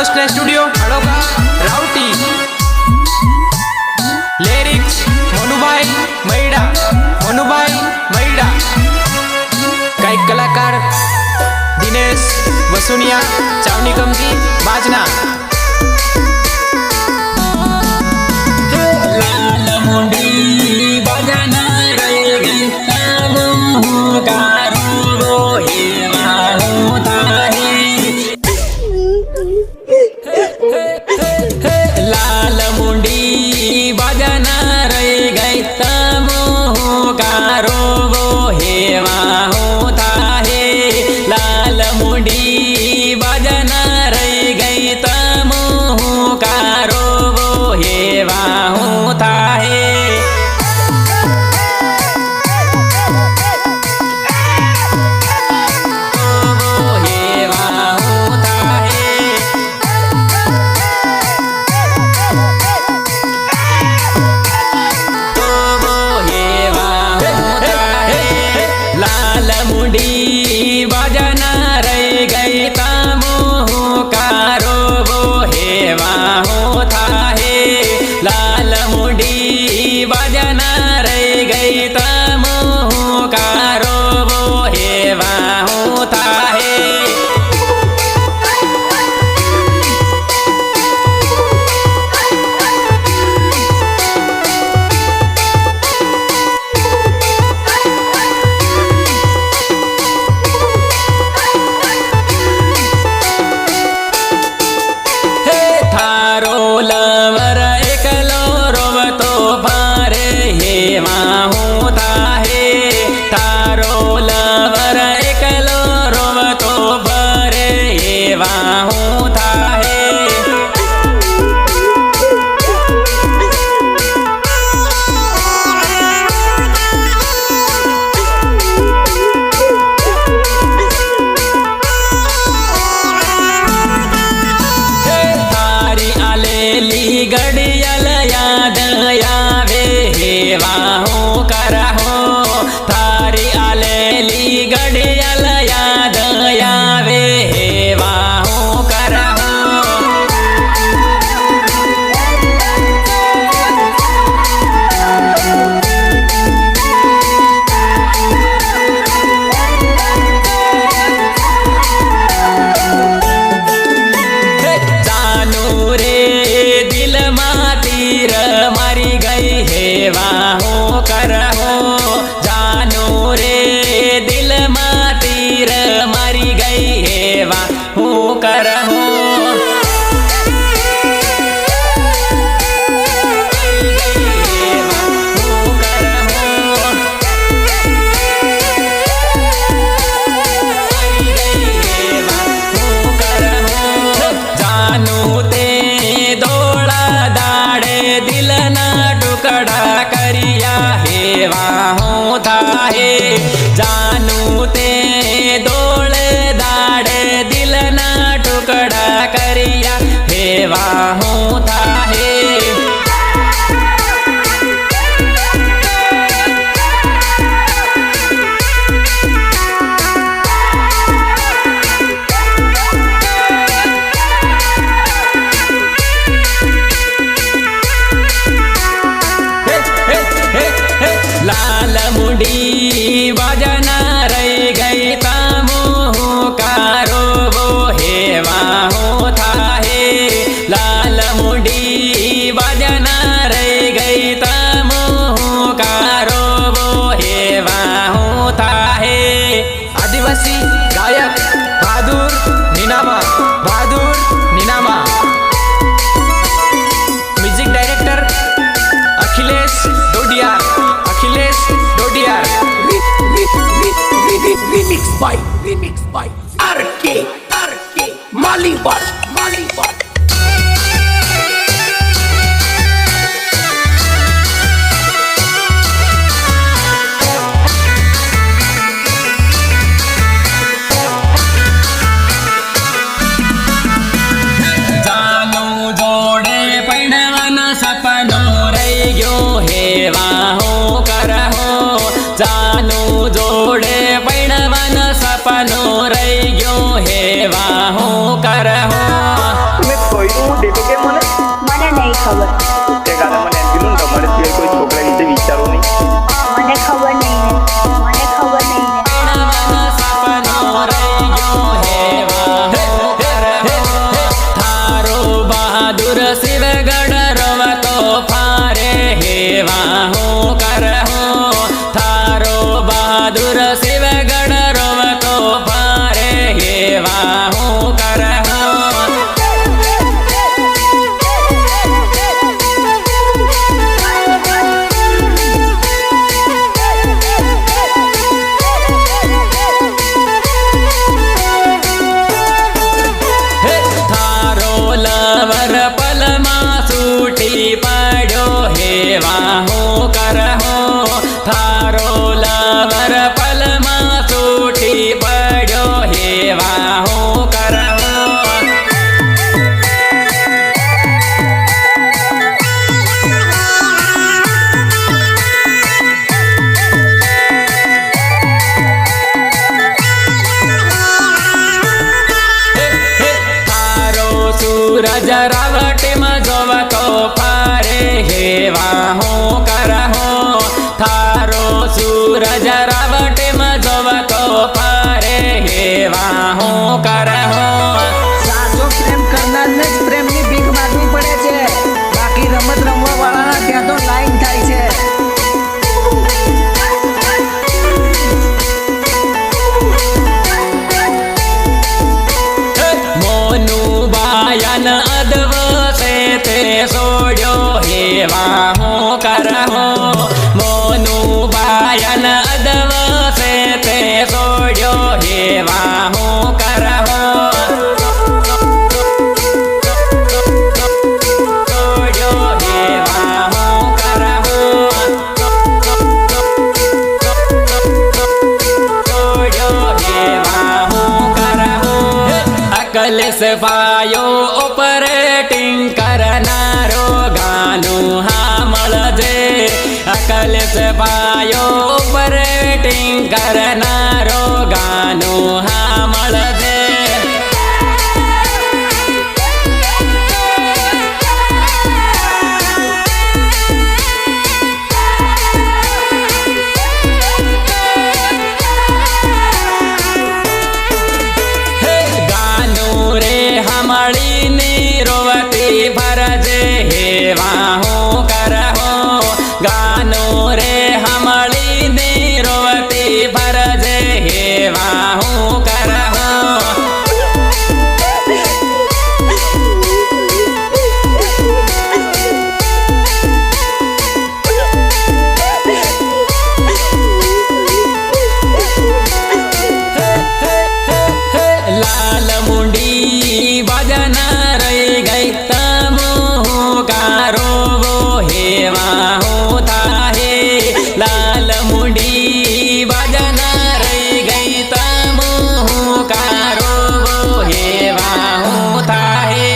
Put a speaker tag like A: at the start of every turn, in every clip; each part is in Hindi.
A: आड़ोसले स्टूडियो हड़ोगा राउटी लिरिक्स मनुभाई मैड़ा गायक कलाकार दिनेश वसुनिया चावनी कमती बाजना
B: लाल मुंडी बजना रे गई तमो कारो वो हेवा होता है। लाल मुंडी बजना रे गई तमो कारो वो हेवा होता है। मुंडी बजना रह गई तमो कारो वो हेवा होता है। लाल मुंडी बजना रह गई तमो कारो वो हेवा होता है। लवर एकलो रोवतो भारे हेवा होता है। तारो लवर एकलो रोवतो भारे हेवा होता है। गड़ियल याद आवे हेवा हो करहो। थारी आलेली गड़ियल याद आवे हेवा हो करहो। मरी गई हेवा हो करहो। जानो रे दिल मा तीर मरी गई हेवा हो करहो। दिल ना टुकड़ा करिया हेवा होता है। जानू ते दौड़े दाड़े दिल ना टुकड़ा करिया हेवा होता है। लाल मुंडी बजना रह गई तमो कारो वो हेवा होता है। लाल मुंडी बजना रह गई तमो कारो वो हेवा होता है।
A: आदिवासी गायक Bahadur Ninama music director Akhilesh Dodiyar
C: remix by RK Malibar
B: जानो जोड़े पैणवन सपनो रहियो हेवा हो करहो। जानो जोड़े पैणवन सपनो रहियो हेवा हो करहो।
D: ખબર.
E: તે કાલે મને એમ કીધું ને તમારે સિવાય કોઈ છોકરા વિશે વિચારો નહીં.
D: મને ખબર નહીં ને. મને ખબર નહીં ને.
B: પરણવાના સપનો રહી ગયો હેવા હો કરહો થારો બહાદુર શિવગઢ રવતો ફારે હેવા હો કરહો થારો બહાદુર શિવગઢ રવતો ફારે હેવા હો કરહો થારો લવર પલમાં સૂટી પડ્યો હેવા હો કરહો થારો લવર પલમાં સૂટી પડ્યો હેવા હો કરહો થારો સૂરજ રાવટીમાં જોવતો ફારે હેવા હો કરહો થારો સૂરજ રાવટીમાં જોવતો ફારે હેવા હો કરહો
F: સાચો પ્રેમ કરનારને જ પ્રેમની ભીખ માગવી પડે છે, બાકી રમત રમવા વાળાના ત્યાં તો લાઈન થાય છે.
B: મોનું બાયન અદવસે તે સોડ્યો હેવા હો કરહો મોનું બાયન અદવસે તે સોડ્યો હેવા હો કરહો સોડ્યો હેવા હો કરહો સોડ્યો હેવા હો કરહો અકલ સફાયો ઓપરેટિંગ કરનારો ગાનું હામળજે અકલ સફાયો ઓપરેટિંગ કરનારો ગાનું હામળજે ગાનું રે હમળીની રોવતી ભરજે હેવા હો કરહો ગાનું રે હમળીની રોવતી ભરજે હેવા હો કરહો લાલ મુંડી ભજન રહી ગઈ તમો કારો હેવા હો થાહે લાલ મુંડી ભજન રહી ગઈ તમો કારો હેવા હો થાહે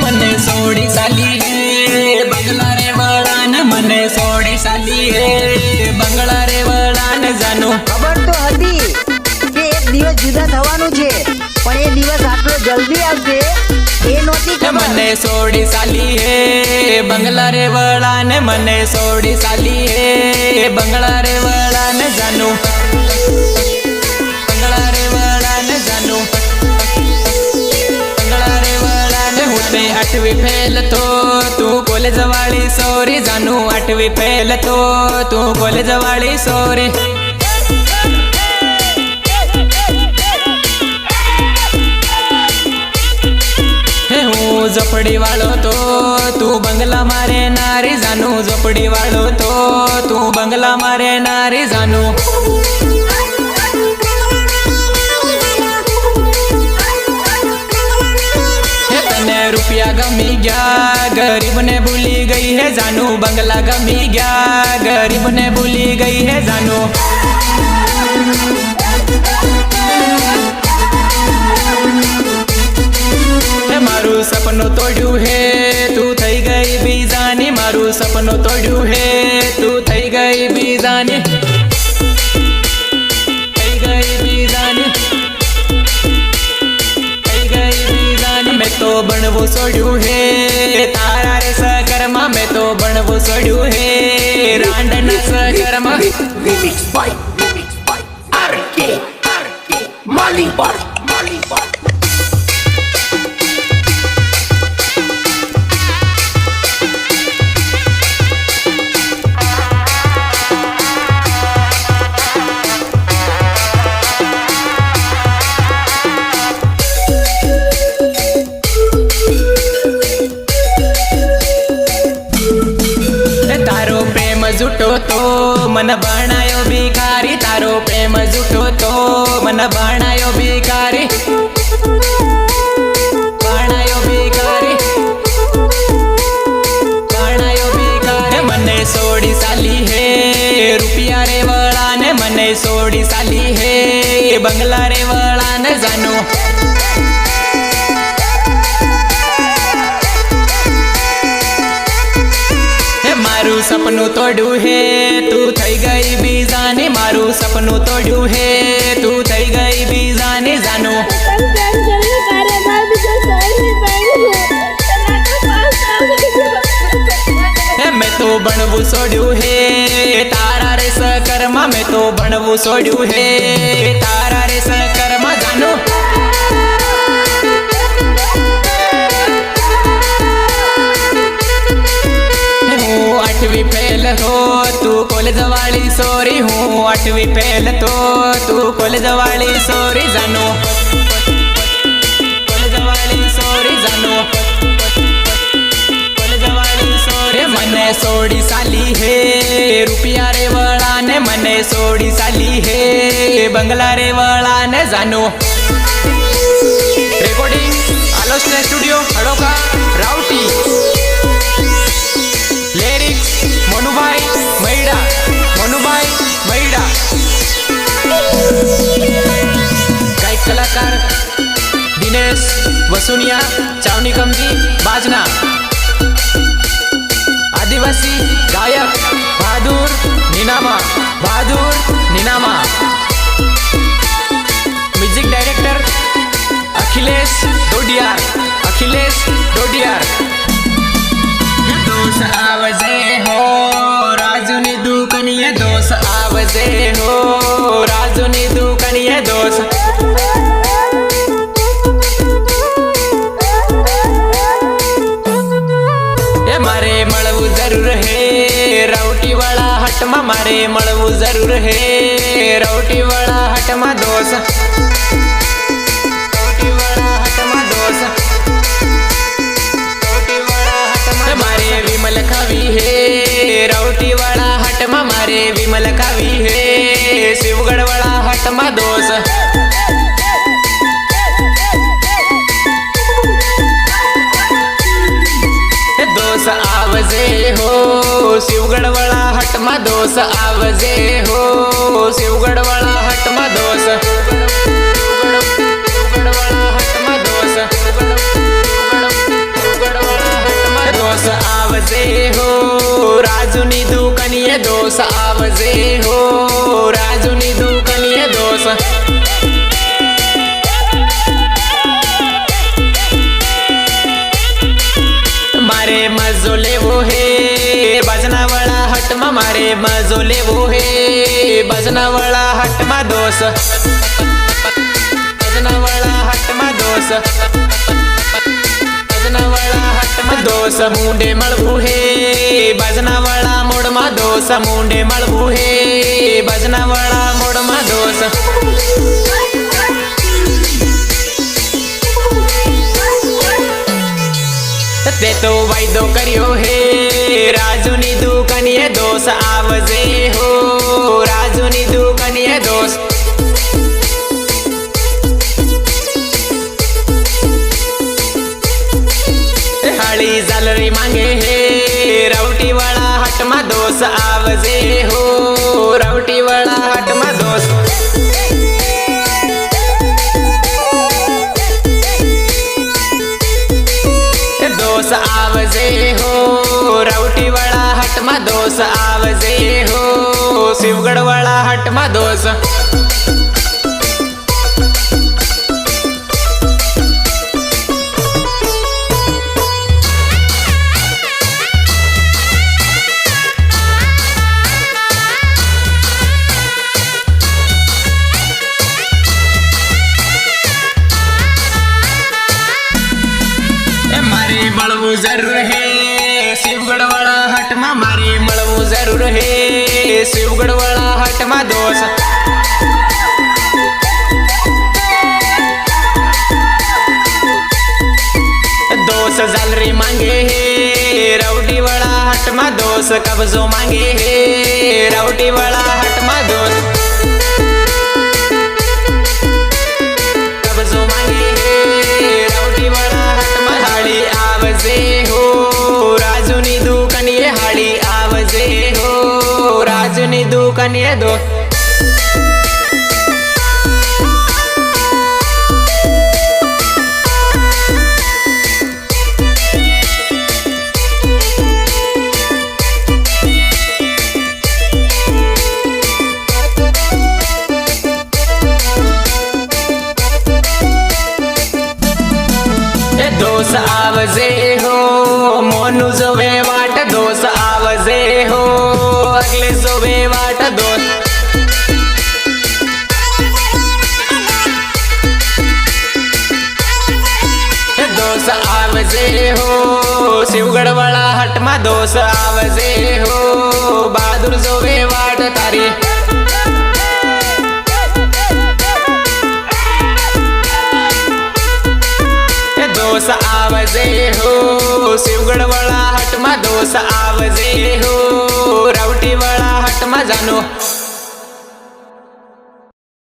B: મને સોડી સાલી હે બંગલા રે વળાન મને સોડી સાલી હે બંગલા રે વળાન જાનું
F: ખબર તો હતી કે એક દિવસ જુદા થવાનું છે, પણ એ દિવસ આટલો જલ્દી આવશે એ નહોતી ખબર.
B: મને સોડી સાલી હે બંગલા રે વળાન મને સોડી સાલી હે બંગલા રે વળાન જાનું બંગલા રે વળાન જાનું બંગલા રે વળાન હું તે 8વી ફેલ તો તું કોલેજ વાળી સોરી જાનું 8વી ફેલ તો તું કોલેજ વાળી સોરી હું ઝપડી વાળો તો તું બંગલા મારે નારી જાનું ઝપડી વાળો તો તું બંગલા મારે નારી જાનું તને રૂપિયા ગમી ગયા जानू बंगला गमी गया गरीब ने भूली गई है जानू मारू सपनों तोड़ू है तू थई गई बीजानी मारू सपनों तोड़ू है तू थई गई बीजानी थई गई बीजानी थई गई बीजानी मैं तो बनवू सोड़ू है तारा रे सकरमा मैं तो बनवू सोड़ू है रांडन सकरमा
C: Remix by RK Malibot.
B: तारो प्रेम जुटो तो मन बनायो भिखारी तारो प्रेम जुटो तो मन बनायो भिखारी बनायो भिखारी बनायो भिखारी मने सोड़ी साली है रुपया रे वड़ा ने मने सोड़ी साली है बंगला रे वड़ा ने जानो मारू सपनों तोड़ू है तू थई गई बीजानी मारू सपनों तोड़ू है तू थई गई बीजानी जानो मैं तो बनवू सोड़ू है तारा रे सकरमा मैं तो बनवू सोड़ू है तारा रे सकरमा जानो आठवीं फेल हो तू कॉलेज वाली सोरी हूँ आठवीं फेल तो तू कॉलेज वाली सोरी जानो कॉलेज वाली सोरी जानो कॉलेज वाली सोरी मने सोड़ी साली है रुपया रे वड़ा ने मने सोड़ी साली है बंगला रे वड़ा ने जानो
A: रेकॉर्डिंग आलोचना स्टूडियो हड़ोका राउटी लिरिक्स मनुभाई मैडा गायक कलाकार दिनेश वसुनिया चावनी कमजी बाजना आदिवासी गायक बहादुर नीनामा म्यूजिक डायरेक्टर अखिलेश डोडियार दोष आवजे हो राजुनी दुकनिये दोष आवजे हो राजुनी दुकनिये दोष ये मारे मळवू जरूर है राउटी वाला हट में मारे मळवू जरूर है राउटी वाला हट में दोष राउटी वाला हट में दोष मारे विमल कवि है राउटी वाला हट में मारे विमल कवि है शिवगढ़ वाला हट में दोष दोष आवजे हो शिवगढ़ वाला हट में दोष आवजे हो शिवगढ़ वाला हट में दोष दोष आवजे हो राजुनी दुकनिये दोष आवजे हो राजुनी दुकनिये दोष मारे मजो लेवो है बजना वाला हट में मारे मजो लेवो है बजना वाला हट में दोष बजना वाला हट में दोष दोष मुंडे मळवू है बजना वाला मोड़ में दोष मुंडे मळवू है बजना वाला मोड़ में दोष ते तो वायदो करियो है राजुनी दुकनिये दोष आवजे हो राजुनी दुकनिये दोष हाली जालरी मांगे है राउटी મળવું જરૂર હે શિવગઢ વાળા હટમાં મારે મળવું જરૂર હે શિવગઢ વાળા હટમાં દોસ્ત दोस जालरी मांगे हे राउटी वाला हट में दोस कब्जो मांगे हे राउटी वाला हट में दोस कब्जो मांगे हे राउटी वाला हट में हाड़ी आवजे हो राजू नी दुकानिए हाड़ी आवजे हो राजू नी दुकानिए दो दोस आवजे हो मोनू जोवे वाट दोस आवजे हो अगले जोवे वाट दोस दोस आवजे हो शिवगढ़ वाला हट में दोस आवजे हो बहादुर जोवे वाट तारी दोस आवजे हो शिवगढ़ वाला हट में दोस आवजे हो राउटी वाला हट में जानो